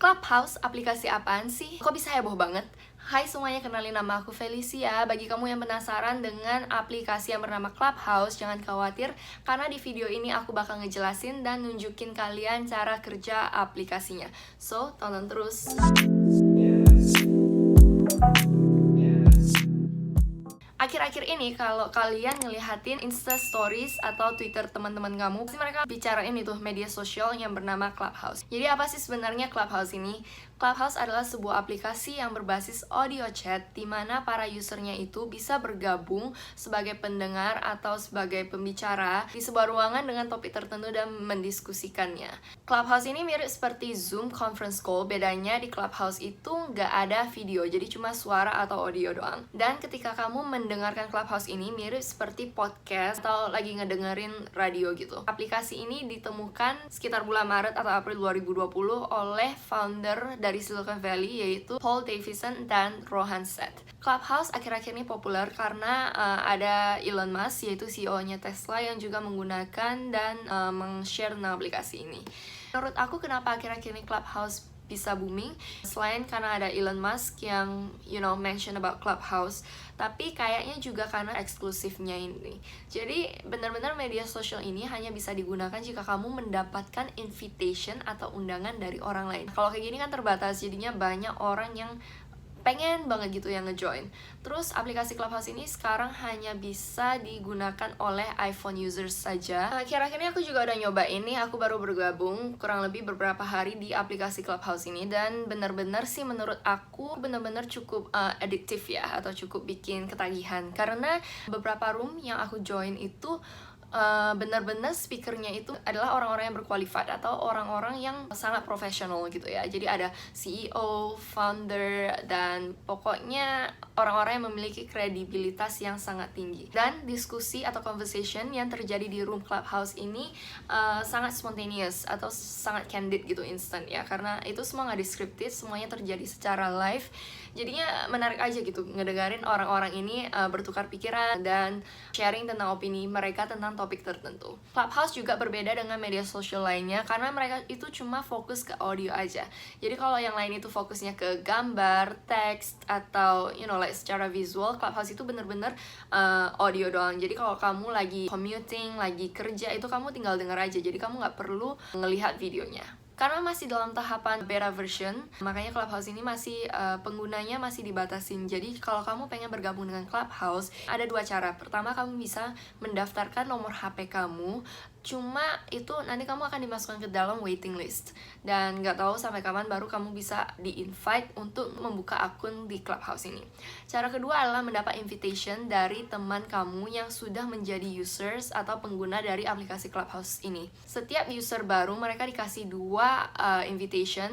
Clubhouse, aplikasi apaan sih? Kok bisa heboh banget? Hai semuanya, kenalin nama aku Felicia. Bagi kamu yang penasaran dengan aplikasi yang bernama Clubhouse, jangan khawatir, karena di video ini aku bakal ngejelasin dan nunjukin kalian cara kerja aplikasinya. So, tonton terus. Akhir-akhir ini kalau kalian ngelihatin Insta Stories atau Twitter teman-teman kamu, pasti mereka bicarain itu media sosial yang bernama Clubhouse. Jadi apa sih sebenarnya Clubhouse ini? Clubhouse adalah sebuah aplikasi yang berbasis audio chat di mana para usernya itu bisa bergabung sebagai pendengar atau sebagai pembicara di sebuah ruangan dengan topik tertentu dan mendiskusikannya. Clubhouse ini mirip seperti Zoom conference call, bedanya di Clubhouse itu nggak ada video, jadi cuma suara atau audio doang. Dan ketika kamu mendengarkan Clubhouse ini mirip seperti podcast atau lagi ngedengerin radio gitu. Aplikasi ini ditemukan sekitar bulan Maret atau April 2020 oleh founder dari Silicon Valley yaitu Paul Davison dan Rohan Seth. Clubhouse akhir-akhir ini populer karena ada Elon Musk yaitu CEO-nya Tesla yang juga menggunakan dan meng-share aplikasi ini. Menurut aku kenapa akhir-akhir ini Clubhouse bisa booming selain karena ada Elon Musk yang mention about Clubhouse, tapi kayaknya juga karena eksklusifnya ini. Jadi benar-benar media sosial ini hanya bisa digunakan jika kamu mendapatkan invitation atau undangan dari orang lain. Kalau kayak gini kan terbatas, jadinya banyak orang yang pengen banget gitu yang ngejoin. Terus aplikasi Clubhouse ini sekarang hanya bisa digunakan oleh iPhone users saja. Akhir-akhir ini aku juga udah nyoba ini, aku baru bergabung kurang lebih beberapa hari di aplikasi Clubhouse ini, dan bener-bener sih menurut aku bener-bener cukup addictive ya, atau cukup bikin ketagihan. Karena beberapa room yang aku join itu benar-benar speakernya itu adalah orang-orang yang berqualified atau orang-orang yang sangat profesional gitu ya. Jadi ada CEO, founder, dan pokoknya orang-orang yang memiliki kredibilitas yang sangat tinggi. Dan diskusi atau conversation yang terjadi di room Clubhouse ini sangat spontaneous atau sangat candid gitu, instant ya, karena itu semua nggak di-scripted, semuanya terjadi secara live. Jadinya menarik aja gitu ngedengerin orang-orang ini bertukar pikiran dan sharing tentang opini mereka tentang topik tertentu. Clubhouse juga berbeda dengan media sosial lainnya karena mereka itu cuma fokus ke audio aja. Jadi kalau yang lain itu fokusnya ke gambar, teks, atau like secara visual, Clubhouse itu bener-bener audio doang. Jadi kalau kamu lagi commuting, lagi kerja, itu kamu tinggal denger aja. Jadi kamu nggak perlu ngelihat videonya. Karena masih dalam tahapan beta version, makanya Clubhouse ini masih penggunanya masih dibatasin. Jadi kalau kamu pengen bergabung dengan Clubhouse, ada dua cara. Pertama, kamu bisa mendaftarkan nomor HP kamu, cuma itu nanti kamu akan dimasukkan ke dalam waiting list, dan nggak tahu sampai kapan baru kamu bisa di-invite untuk membuka akun di Clubhouse ini. Cara kedua adalah mendapat invitation dari teman kamu yang sudah menjadi users atau pengguna dari aplikasi Clubhouse ini. Setiap user baru mereka dikasih dua invitation,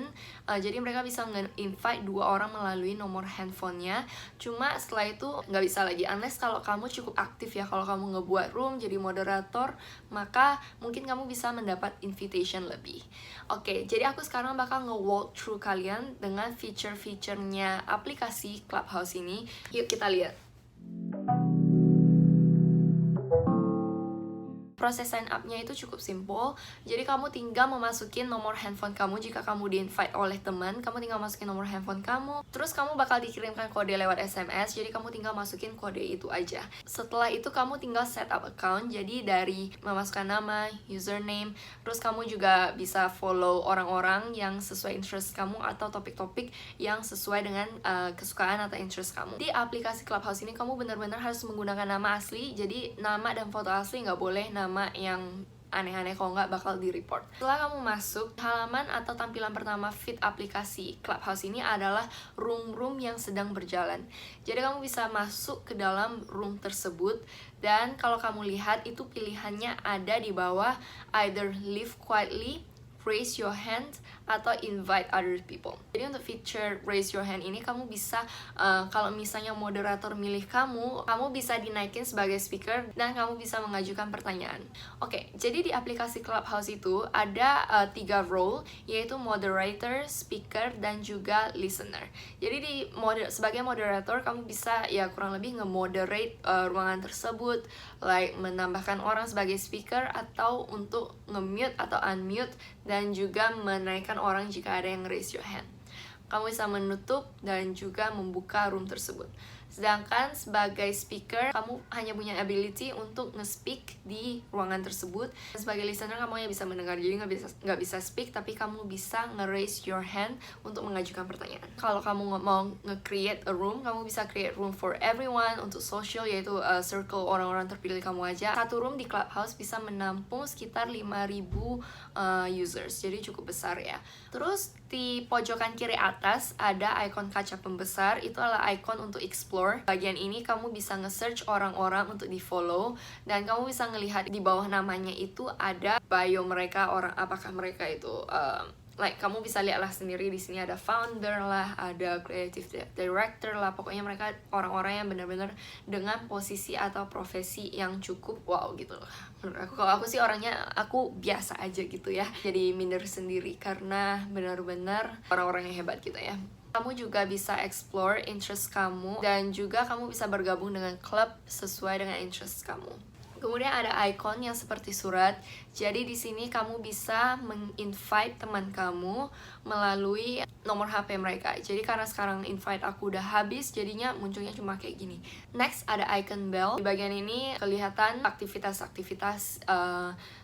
jadi mereka bisa nge-invite dua orang melalui nomor handphonenya. Cuma setelah itu nggak bisa lagi, unless kalau kamu cukup aktif ya, kalau kamu ngebuat room jadi moderator, maka mungkin kamu bisa mendapat invitation lebih. Oke, jadi aku sekarang bakal nge-walk through kalian dengan feature-featurenya aplikasi Clubhouse ini. Yuk kita lihat. Proses sign up-nya itu cukup simple. Jadi kamu tinggal memasukin nomor handphone kamu. Jika kamu di-invite oleh teman, kamu tinggal masukin nomor handphone kamu. Terus kamu bakal dikirimkan kode lewat SMS. Jadi kamu tinggal masukin kode itu aja. Setelah itu kamu tinggal set up account. Jadi dari memasukkan nama, username, terus kamu juga bisa follow orang-orang yang sesuai interest kamu atau topik-topik yang sesuai dengan kesukaan atau interest kamu. Di aplikasi Clubhouse ini kamu benar-benar harus menggunakan nama asli. Jadi nama dan foto asli nggak boleh nama yang aneh-aneh, kalau nggak bakal di-report. Setelah kamu masuk, halaman atau tampilan pertama feed aplikasi Clubhouse ini adalah room-room yang sedang berjalan. Jadi kamu bisa masuk ke dalam room tersebut, dan kalau kamu lihat itu pilihannya ada di bawah, either leave quietly, raise your hand, atau invite other people. Jadi untuk feature raise your hand ini kamu bisa kalau misalnya moderator milih kamu bisa dinaikin sebagai speaker dan kamu bisa mengajukan pertanyaan. Oke, jadi di aplikasi Clubhouse itu ada 3 role, yaitu moderator, speaker, dan juga listener. Jadi sebagai moderator kamu bisa ya kurang lebih nge-moderate ruangan tersebut, like menambahkan orang sebagai speaker atau untuk nge-mute atau unmute, dan juga menaikkan mendengarkan orang jika ada yang raise your hand. Kamu bisa menutup dan juga membuka room tersebut. Sedangkan sebagai speaker, kamu hanya punya ability untuk nge-speak di ruangan tersebut. Sebagai listener, kamu hanya bisa mendengar, jadi nggak bisa speak, tapi kamu bisa nge-raise your hand untuk mengajukan pertanyaan. Kalau kamu mau nge-create a room, kamu bisa create room for everyone untuk social, yaitu circle orang-orang terpilih kamu aja. Satu room di Clubhouse bisa menampung sekitar 5.000 users, jadi cukup besar ya. Terus di pojokan kiri atas ada icon kaca pembesar, itu adalah icon untuk explore. Bagian ini kamu bisa nge-search orang-orang untuk di-follow, dan kamu bisa ngelihat di bawah namanya itu ada bio mereka, orang apakah mereka itu kamu bisa lihatlah sendiri, di sini ada founder lah, ada creative director lah, pokoknya mereka orang-orang yang benar-benar dengan posisi atau profesi yang cukup wow gitu loh. Menurut aku, kalau aku sih orangnya aku biasa aja gitu ya, jadi minder sendiri karena benar-benar orang-orang yang hebat gitu ya. Kamu juga bisa explore interest kamu, dan juga kamu bisa bergabung dengan klub sesuai dengan interest kamu. Kemudian ada icon yang seperti surat. Jadi di sini kamu bisa menginvite teman kamu melalui nomor HP mereka. Jadi karena sekarang invite aku udah habis, jadinya munculnya cuma kayak gini. Next ada icon bell. Di bagian ini kelihatan aktivitas-aktivitas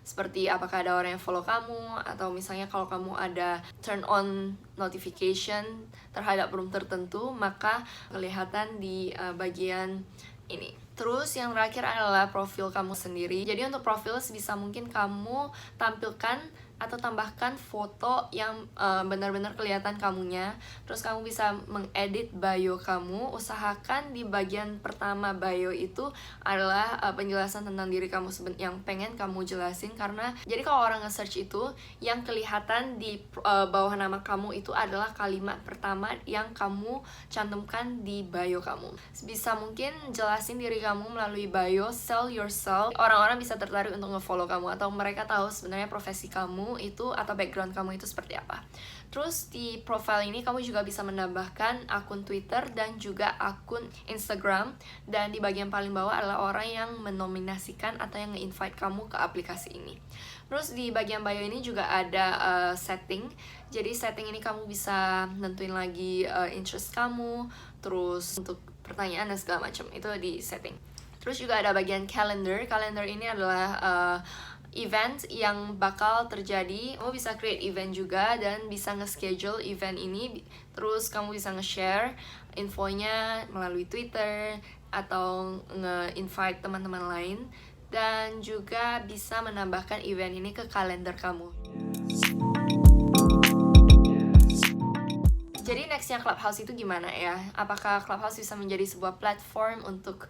seperti apakah ada orang yang follow kamu, atau misalnya kalau kamu ada turn on notification terhadap room tertentu, maka kelihatan di bagian ini. Terus yang terakhir adalah profil kamu sendiri. Jadi untuk profil sebisa mungkin kamu tampilkan atau tambahkan foto yang benar-benar kelihatan kamunya. Terus kamu bisa mengedit bio kamu. Usahakan di bagian pertama bio itu adalah penjelasan tentang diri kamu yang pengen kamu jelasin. Karena jadi kalau orang nge-search itu, yang kelihatan di bawah nama kamu itu adalah kalimat pertama yang kamu cantumkan di bio kamu. Sebisa mungkin jelasin diri kamu melalui bio, sell yourself. Orang-orang bisa tertarik untuk nge-follow kamu, atau mereka tahu sebenarnya profesi kamu itu atau background kamu itu seperti apa. Terus di profile ini kamu juga bisa menambahkan akun Twitter dan juga akun Instagram, dan di bagian paling bawah adalah orang yang menominasikan atau yang nge-invite kamu ke aplikasi ini. Terus di bagian bio ini juga ada setting. Jadi setting ini kamu bisa nentuin lagi interest kamu, terus untuk pertanyaan dan segala macam itu di setting. Terus juga ada bagian calendar. Calendar ini adalah event yang bakal terjadi. Kamu bisa create event juga dan bisa nge-schedule event ini. Terus kamu bisa nge-share infonya melalui Twitter atau nge-invite teman-teman lain, dan juga bisa menambahkan event ini ke kalender kamu. Jadi nextnya Clubhouse itu gimana ya? Apakah Clubhouse bisa menjadi sebuah platform untuk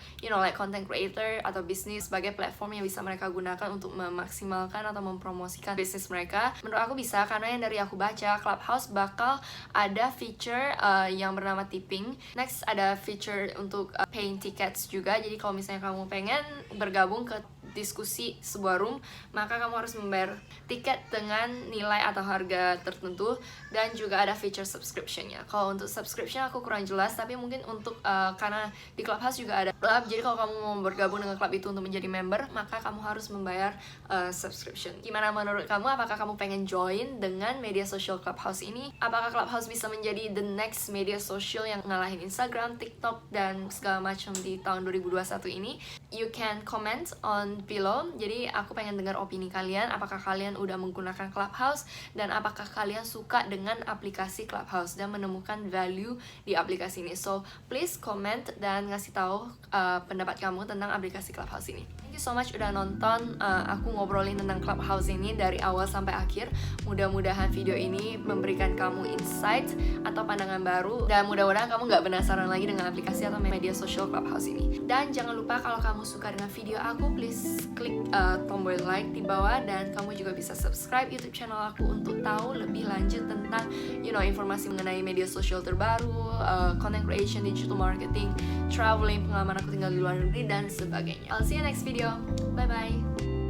content creator atau bisnis, sebagai platform yang bisa mereka gunakan untuk memaksimalkan atau mempromosikan bisnis mereka? Menurut aku bisa, karena yang dari aku baca, Clubhouse bakal ada feature yang bernama tipping. Next ada feature untuk paying tickets juga. Jadi kalau misalnya kamu pengen bergabung ke diskusi sebuah room, maka kamu harus membayar tiket dengan nilai atau harga tertentu, dan juga ada feature subscription-nya. Kalau untuk subscription aku kurang jelas, tapi mungkin untuk karena di Clubhouse juga ada club, jadi kalau kamu mau bergabung dengan club itu untuk menjadi member, maka kamu harus membayar subscription. Gimana menurut kamu? Apakah kamu pengen join dengan media sosial Clubhouse ini? Apakah Clubhouse bisa menjadi the next media sosial yang ngalahin Instagram, TikTok, dan segala macam di tahun 2021 ini? You can comment on below. Jadi aku pengen dengar opini kalian. Apakah kalian udah menggunakan Clubhouse, dan apakah kalian suka dengan aplikasi Clubhouse dan menemukan value di aplikasi ini? So please comment dan ngasih tahu pendapat kamu tentang aplikasi Clubhouse ini. Thank you so much udah nonton aku ngobrolin tentang Clubhouse ini dari awal sampai akhir. Mudah-mudahan video ini memberikan kamu insight atau pandangan baru, dan mudah-mudahan kamu gak penasaran lagi dengan aplikasi atau media sosial Clubhouse ini. Dan jangan lupa kalau kamu suka dengan video aku, please klik tombol like di bawah, dan kamu juga bisa subscribe YouTube channel aku untuk tahu lebih lanjut tentang informasi mengenai media sosial terbaru, content creation, digital marketing, traveling, pengalaman aku tinggal di luar negeri, dan sebagainya. I'll see you next video. Bye bye.